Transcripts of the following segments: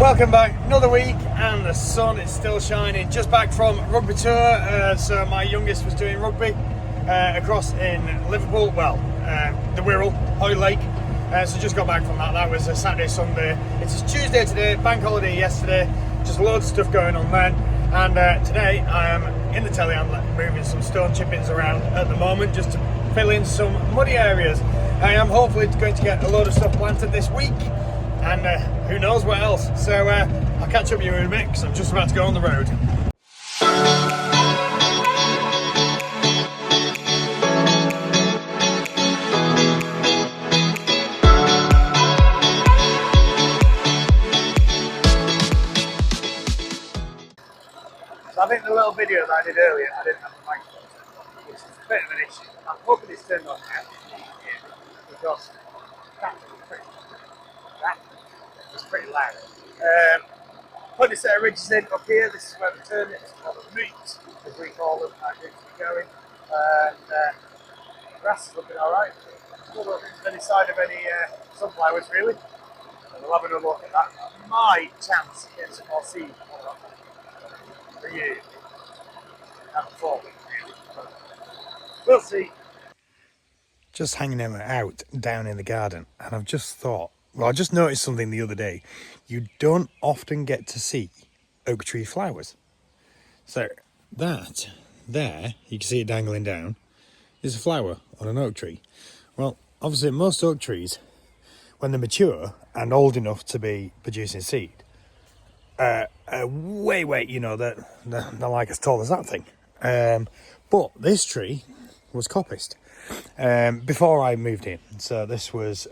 Welcome back, another week and the sun is still shining. Just back from rugby tour, so my youngest was doing rugby across in Liverpool, the Wirral, Hoy Lake. So just got back from that. That was a Saturday, Sunday. It's Tuesday today, bank holiday yesterday, just loads of stuff going on then. And today I am in the telehandler moving some stone chippings around at the moment just to fill in some muddy areas. I am hopefully going to get a load of stuff planted this week. And who knows what else. So I'll catch up with you in a bit because I'm just about to go on the road. So I think the little video that I did earlier, I didn't have the microphone, which is a bit of an issue. I'm hoping it's turned on now, because that was pretty loud. Putting a set of ridges in up here. This is where we turn it. It's called a meet, as we call them. I think we're going. And the grass is looking alright. Still not any sign of any sunflowers really. So we'll have another look at that. My chance to get some more seed for you. And for me, really. But we'll see. Just hanging them out down in the garden, and I've just thought, I just noticed something the other day. You don't often get to see oak tree flowers. So that there, you can see it dangling down, is a flower on an oak tree. Well, obviously most oak trees, when they're mature and old enough to be producing seed, are way, you know, they're like as tall as that thing. But this tree was coppiced before I moved in. So this was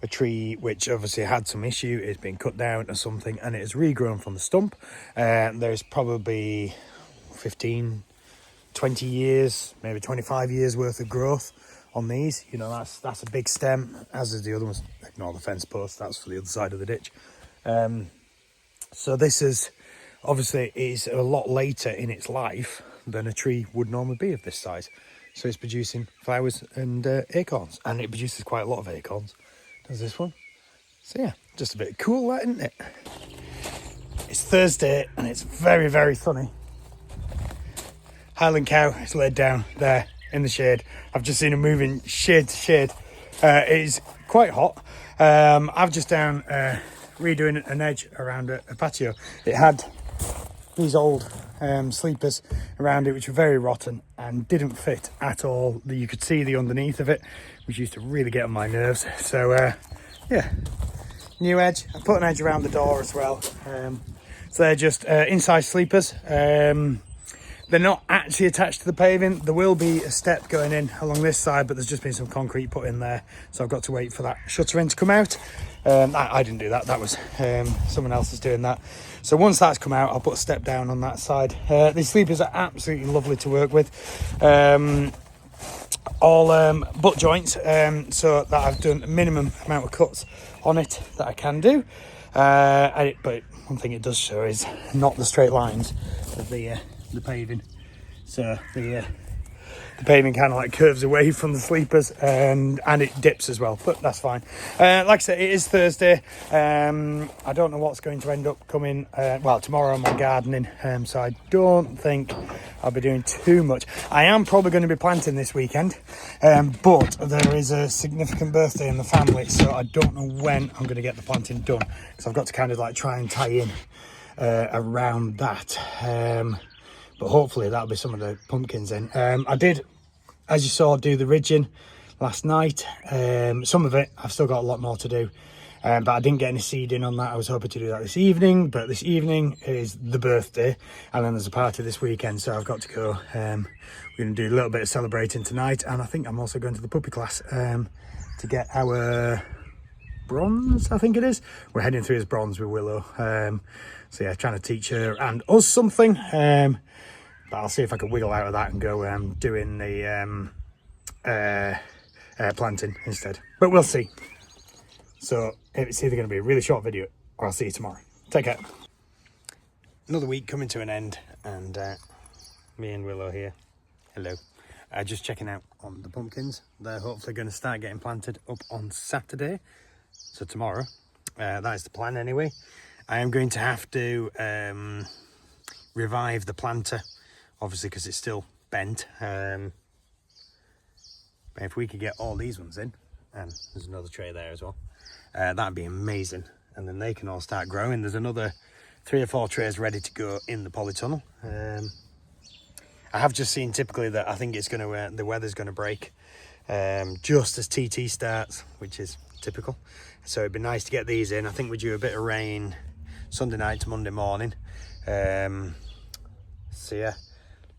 a tree which obviously had some issue. It's been cut down or something, and it has regrown from the stump. There's probably 15, 20 years, maybe 25 years worth of growth on these. You know, that's a big stem, as is the other ones. Ignore the fence post, that's for the other side of the ditch. So this is obviously is a lot later in its life than a tree would normally be of this size. So it's producing flowers and acorns, and it produces quite a lot of acorns. Does this one? So yeah, just a bit cool, that, isn't it? It's Thursday and it's very, very sunny. Highland cow is laid down there in the shade. I've just seen her moving shade to shade. It is quite hot. I've just down redoing an edge around a patio. It had these old sleepers around it which were very rotten and didn't fit at all. You could see the underneath of it, which used to really get on my nerves. So yeah, new edge. I put an edge around the door as well. So they're just inside sleepers. They're not actually attached to the paving. There will be a step going in along this side, but there's just been some concrete put in there, so I've got to wait for that shutter in to come out. I didn't do that. That was someone else is doing that. So once that's come out, I'll put a step down on that side. These sleepers are absolutely lovely to work with. All butt joints, so that I've done a minimum amount of cuts on it that I can do. But one thing it does show is not the straight lines of the paving. So the paving kind of like curves away from the sleepers, and it dips as well, but that's fine. Like I said, it is Thursday. I don't know what's going to end up coming. Tomorrow I'm on gardening, so I don't think I'll be doing too much. I am probably going to be planting this weekend, but there is a significant birthday in the family, so I don't know when I'm going to get the planting done, because I've got to kind of like try and tie in around that. But hopefully that'll be some of the pumpkins in. I did, as you saw, do the ridging last night. Some of it, I've still got a lot more to do. But I didn't get any seed in on that. I was hoping to do that this evening, but this evening is the birthday, and then there's a party this weekend, so I've got to go. We're going to do a little bit of celebrating tonight, and I think I'm also going to the puppy class to get our bronze, I think it is. We're heading through as bronze with Willow. So yeah, trying to teach her and us something. But I'll see if I can wiggle out of that and go doing the planting instead. But we'll see. So it's either going to be a really short video or I'll see you tomorrow. Take care. Another week coming to an end, and me and Willow here. Hello. Just checking out on the pumpkins. They're hopefully going to start getting planted up on Saturday. So tomorrow. That is the plan anyway. I am going to have to revive the planter, obviously because it's still bent. But if we could get all these ones in, and there's another tray there as well, that'd be amazing. And then they can all start growing. There's another 3 or 4 trays ready to go in the polytunnel. I have just seen typically that I think it's going to the weather's going to break just as TT starts, which is typical. So it'd be nice to get these in. I think we're due a bit of rain Sunday night to Monday morning. So yeah,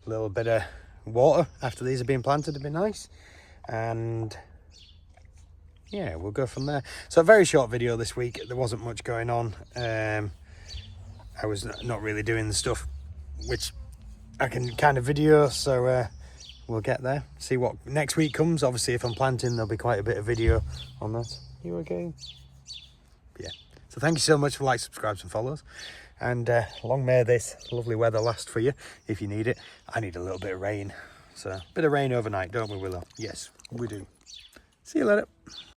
a little bit of water after these have been planted would be nice. And yeah, we'll go from there. So a very short video this week. There wasn't much going on. I was not really doing the stuff which I can kind of video, so we'll get there, see what next week comes. Obviously if I'm planting, there'll be quite a bit of video on that. You okay? Yeah, so thank you so much for subscribes and follows, and long may this lovely weather last for you if you need it. I need a little bit of rain, so a bit of rain overnight, don't we, Willow? Yes, we do. See you later.